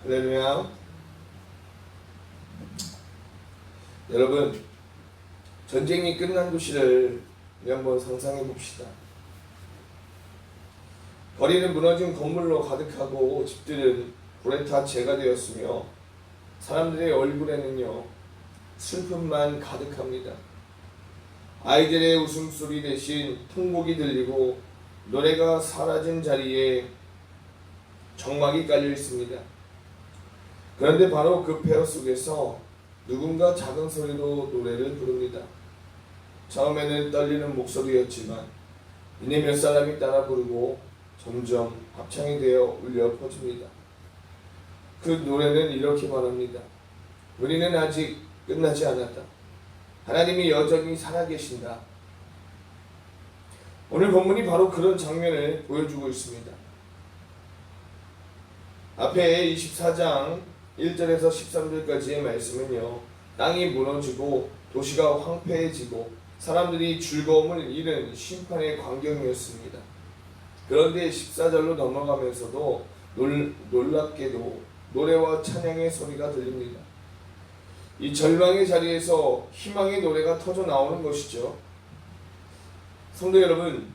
할렐루야. 여러분, 전쟁이 끝난 도시를 한번 상상해 봅시다. 거리는 무너진 건물로 가득하고 집들은 불에 타 재가 되었으며 사람들의 얼굴에는요 슬픔만 가득합니다. 아이들의 웃음소리 대신 통곡이 들리고 노래가 사라진 자리에 정막이 깔려 있습니다. 그런데 바로 그 폐허 속에서 누군가 작은 소리로 노래를 부릅니다. 처음에는 떨리는 목소리였지만 이내 몇 사람이 따라 부르고 점점 합창이 되어 울려 퍼집니다. 그 노래는 이렇게 말합니다. 우리는 아직 끝나지 않았다. 하나님이 여전히 살아계신다. 오늘 본문이 바로 그런 장면을 보여주고 있습니다. 앞에 24장 1절에서 13절까지의 말씀은요, 땅이 무너지고 도시가 황폐해지고 사람들이 즐거움을 잃은 심판의 광경이었습니다. 그런데 14절로 넘어가면서도 놀랍게도 노래와 찬양의 소리가 들립니다. 이 절망의 자리에서 희망의 노래가 터져 나오는 것이죠. 성도 여러분,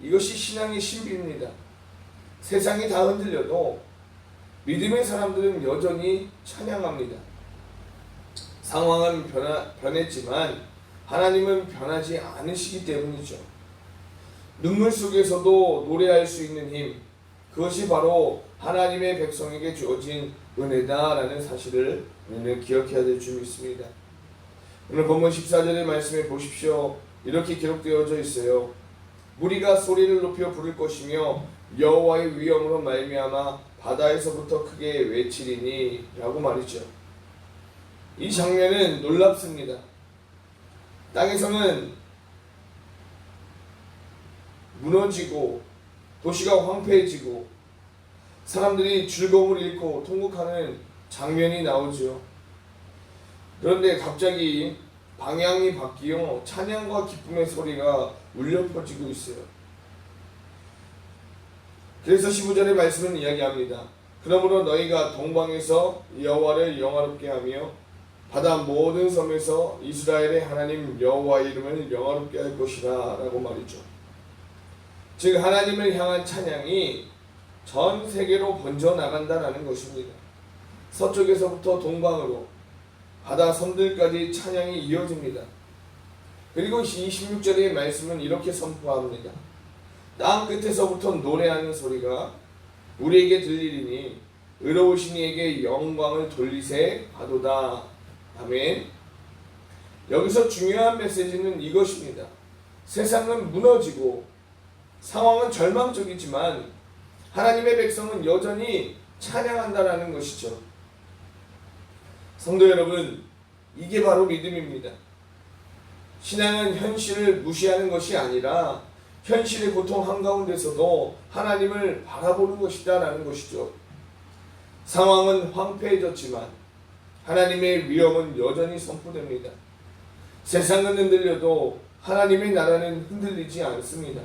이것이 신앙의 신비입니다. 세상이 다 흔들려도 믿음의 사람들은 여전히 찬양합니다. 상황은 변했지만 하나님은 변하지 않으시기 때문이죠. 눈물 속에서도 노래할 수 있는 힘, 그것이 바로 하나님의 백성에게 주어진 은혜다라는 사실을 우리는 기억해야 될 줄 믿습니다. 오늘 본문 14절의 말씀에 보십시오. 이렇게 기록되어져 있어요. 무리가 소리를 높여 부를 것이며 여호와의 위엄으로 말미암아 바다에서부터 크게 외치리니 라고 말이죠. 이 장면은 놀랍습니다. 땅에서는 무너지고 도시가 황폐해지고 사람들이 즐거움을 잃고 통곡하는 장면이 나오죠. 그런데 갑자기 방향이 바뀌어 찬양과 기쁨의 소리가 울려 퍼지고 있어요. 그래서 15절의 말씀은 이야기합니다. 그러므로 너희가 동방에서 여호와를 영화롭게 하며 바다 모든 섬에서 이스라엘의 하나님 여호와의 이름을 영화롭게 할 것이라 라고 말이죠. 즉 하나님을 향한 찬양이 전 세계로 번져나간다라는 것입니다. 서쪽에서부터 동방으로 바다 섬들까지 찬양이 이어집니다. 그리고 26절의 말씀은 이렇게 선포합니다. 땅 끝에서부터 노래하는 소리가 우리에게 들리리니 의로우신 이에게 영광을 돌리세 하도다. 아멘. 여기서 중요한 메시지는 이것입니다. 세상은 무너지고 상황은 절망적이지만 하나님의 백성은 여전히 찬양한다라는 것이죠. 성도 여러분, 이게 바로 믿음입니다. 신앙은 현실을 무시하는 것이 아니라 현실의 고통 한가운데서도 하나님을 바라보는 것이다 라는 것이죠. 상황은 황폐해졌지만 하나님의 위엄은 여전히 선포됩니다. 세상은 흔들려도 하나님의 나라는 흔들리지 않습니다.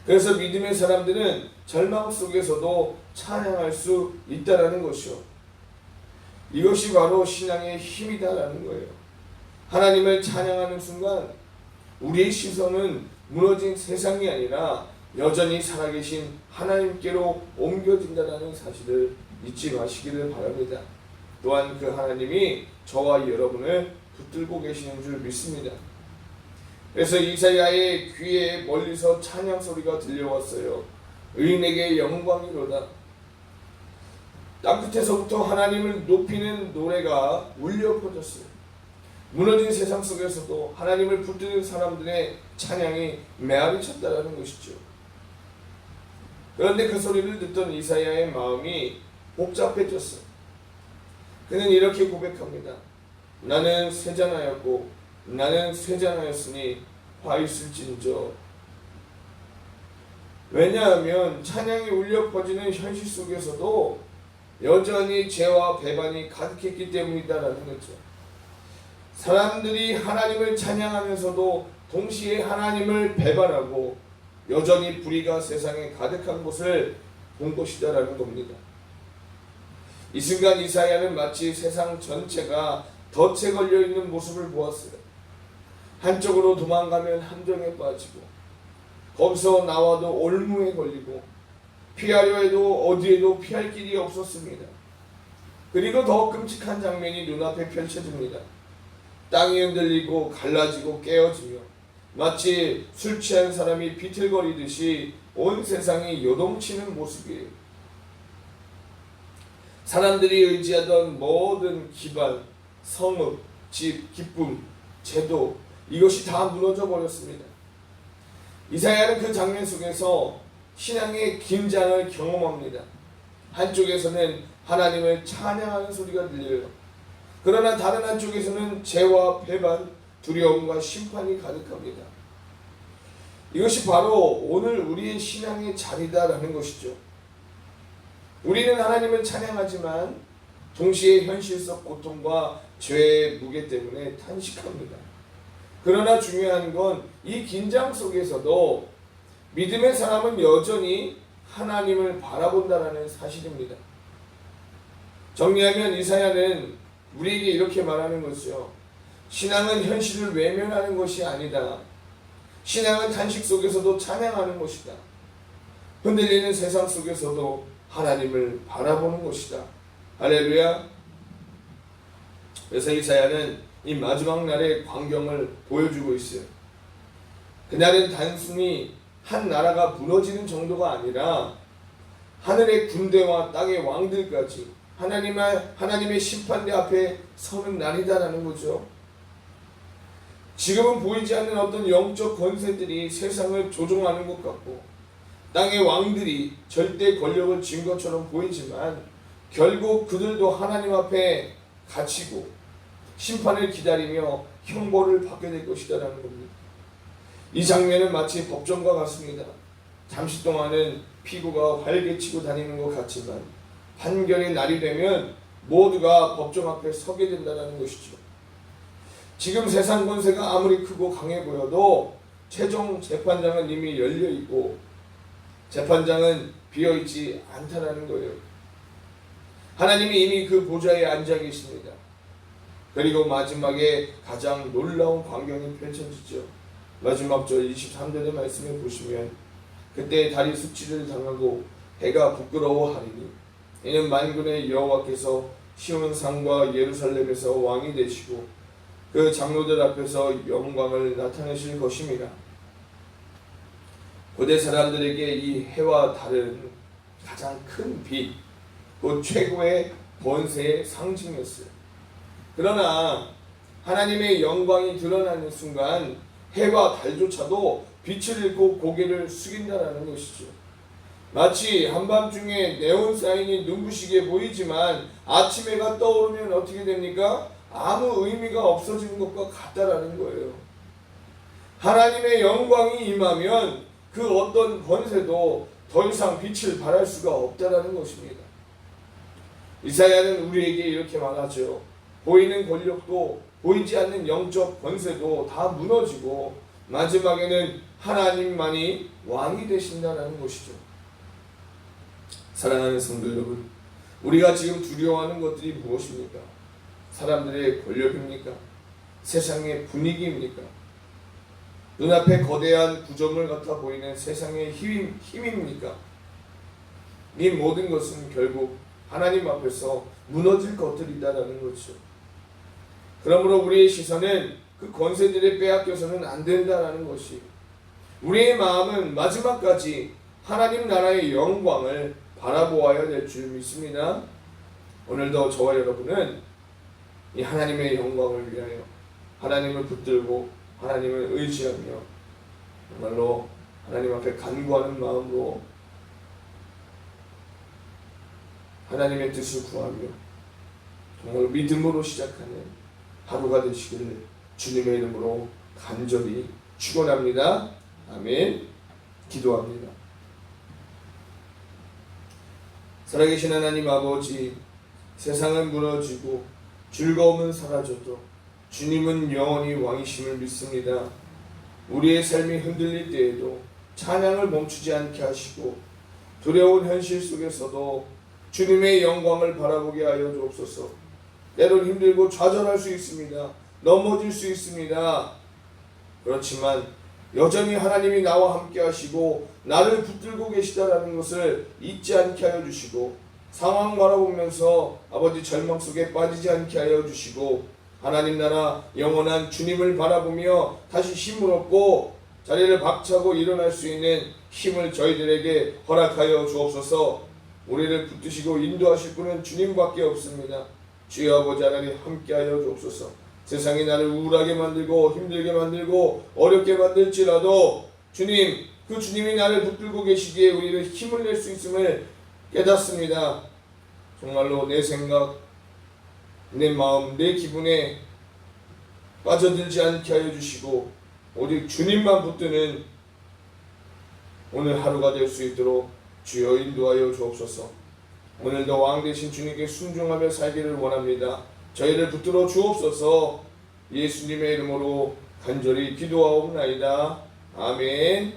그래서 믿음의 사람들은 절망 속에서도 찬양할 수 있다라는 것이요. 이것이 바로 신앙의 힘이다라는 거예요. 하나님을 찬양하는 순간 우리의 시선은 무너진 세상이 아니라 여전히 살아계신 하나님께로 옮겨진다는 사실을 잊지 마시기를 바랍니다. 또한 그 하나님이 저와 여러분을 붙들고 계시는 줄 믿습니다. 그래서 이사야의 귀에 멀리서 찬양 소리가 들려왔어요. 의인에게 영광이로다. 땅끝에서부터 하나님을 높이는 노래가 울려 퍼졌어요. 무너진 세상 속에서도 하나님을 붙드는 사람들의 찬양이 메아리 쳤다라는 것이죠. 그런데 그 소리를 듣던 이사야의 마음이 복잡해졌어요. 그는 이렇게 고백합니다. 나는 쇠잔하였고 나는 쇠잔하였으니 화 있을진저. 왜냐하면 찬양이 울려 퍼지는 현실 속에서도 여전히 죄와 배반이 가득했기 때문이다라는 거죠. 사람들이 하나님을 찬양하면서도 동시에 하나님을 배반하고 여전히 불의가 세상에 가득한 것을 본 것이다라는 겁니다. 이 순간 이사야는 마치 세상 전체가 덫에 걸려있는 모습을 보았어요. 한쪽으로 도망가면 함정에 빠지고 거기서 나와도 올무에 걸리고 피하려 해도 어디에도 피할 길이 없었습니다. 그리고 더 끔찍한 장면이 눈앞에 펼쳐집니다. 땅이 흔들리고 갈라지고 깨어지며 마치 술 취한 사람이 비틀거리듯이 온 세상이 요동치는 모습이에요. 사람들이 의지하던 모든 기반, 성읍, 집, 기쁨, 제도 이것이 다 무너져 버렸습니다. 이사야는 그 장면 속에서 신앙의 긴장을 경험합니다. 한쪽에서는 하나님을 찬양하는 소리가 들려요. 그러나 다른 한쪽에서는 죄와 배반, 두려움과 심판이 가득합니다. 이것이 바로 오늘 우리의 신앙의 자리다라는 것이죠. 우리는 하나님을 찬양하지만 동시에 현실 속 고통과 죄의 무게 때문에 탄식합니다. 그러나 중요한 건 이 긴장 속에서도 믿음의 사람은 여전히 하나님을 바라본다는 사실입니다. 정리하면 이사야는 우리에게 이렇게 말하는 것이죠. 신앙은 현실을 외면하는 것이 아니다. 신앙은 탄식 속에서도 찬양하는 것이다. 흔들리는 세상 속에서도 하나님을 바라보는 것이다. 할렐루야. 그래서 이사야는 이 마지막 날의 광경을 보여주고 있어요. 그날은 단순히 한 나라가 무너지는 정도가 아니라 하늘의 군대와 땅의 왕들까지 하나님의 심판대 앞에 서는 날이다라는 거죠. 지금은 보이지 않는 어떤 영적 권세들이 세상을 조종하는 것 같고 땅의 왕들이 절대 권력을 쥔 것처럼 보이지만 결국 그들도 하나님 앞에 갇히고 심판을 기다리며 형벌을 받게 될 것이다라는 겁니다. 이 장면은 마치 법정과 같습니다. 잠시 동안은 피고가 활개치고 다니는 것 같지만 판결의 날이 되면 모두가 법정 앞에 서게 된다는 것이죠. 지금 세상 권세가 아무리 크고 강해 보여도 최종 재판장은 이미 열려있고 재판장은 비어있지 않다는 거예요. 하나님이 이미 그 보좌에 앉아 계십니다. 그리고 마지막에 가장 놀라운 광경이 펼쳐지죠. 마지막 절 23절의 말씀을 보시면 그때 달이 수치를 당하고 해가 부끄러워하리니 이는 만군의 여호와께서 시온 산과 예루살렘에서 왕이 되시고 그 장로들 앞에서 영광을 나타내실 것입니다. 고대 사람들에게 이 해와 달은 가장 큰 빛, 곧 최고의 권세의 상징이었어요. 그러나 하나님의 영광이 드러나는 순간 해와 달조차도 빛을 잃고 고개를 숙인다는 것이죠. 마치 한밤중에 네온사인이 눈부시게 보이지만 아침 해가 떠오르면 어떻게 됩니까? 아무 의미가 없어지는 것과 같다라는 거예요. 하나님의 영광이 임하면 그 어떤 권세도 더 이상 빛을 발할 수가 없다라는 것입니다. 이사야는 우리에게 이렇게 말하죠. 보이는 권력도 보이지 않는 영적 권세도 다 무너지고 마지막에는 하나님만이 왕이 되신다는 것이죠. 사랑하는 성도 여러분, 우리가 지금 두려워하는 것들이 무엇입니까? 사람들의 권력입니까? 세상의 분위기입니까? 눈앞에 거대한 구조물 같아 보이는 세상의 힘입니까? 이 모든 것은 결국 하나님 앞에서 무너질 것들이다라는 것이죠. 그러므로 우리의 시선은 그 권세들에 빼앗겨서는 안 된다라는 것이, 우리의 마음은 마지막까지 하나님 나라의 영광을 바라보아야 될 줄 믿습니다. 오늘도 저와 여러분은 이 하나님의 영광을 위하여 하나님을 붙들고 하나님을 의지하며 정말로 하나님 앞에 간구하는 마음으로 하나님의 뜻을 구하며 정말 믿음으로 시작하는 하루가 되시기를 주님의 이름으로 간절히 축원합니다. 아멘. 기도합니다. 살아계신 하나님 아버지, 세상은 무너지고 즐거움은 사라져도 주님은 영원히 왕이심을 믿습니다. 우리의 삶이 흔들릴 때에도 찬양을 멈추지 않게 하시고 두려운 현실 속에서도 주님의 영광을 바라보게 하여 주옵소서. 때론 힘들고 좌절할 수 있습니다. 넘어질 수 있습니다. 그렇지만 여전히 하나님이 나와 함께 하시고 나를 붙들고 계시다라는 것을 잊지 않게 하여 주시고, 상황 바라보면서 아버지 절망 속에 빠지지 않게 하여 주시고, 하나님 나라 영원한 주님을 바라보며 다시 힘을 얻고 자리를 박차고 일어날 수 있는 힘을 저희들에게 허락하여 주옵소서. 우리를 붙드시고 인도하실 분은 주님밖에 없습니다. 주여 아버지 하나님 함께하여 주옵소서. 세상이 나를 우울하게 만들고 힘들게 만들고 어렵게 만들지라도 주님, 그 주님이 나를 붙들고 계시기에 우리는 힘을 낼 수 있음을 깨닫습니다. 정말로 내 생각, 내 마음, 내 기분에 빠져들지 않게 하여 주시고 오직 주님만 붙드는 오늘 하루가 될 수 있도록 주여 인도하여 주옵소서. 오늘도 왕 되신 주님께 순종하며 살기를 원합니다. 저희를 붙들어 주옵소서. 예수님의 이름으로 간절히 기도하옵나이다. 아멘.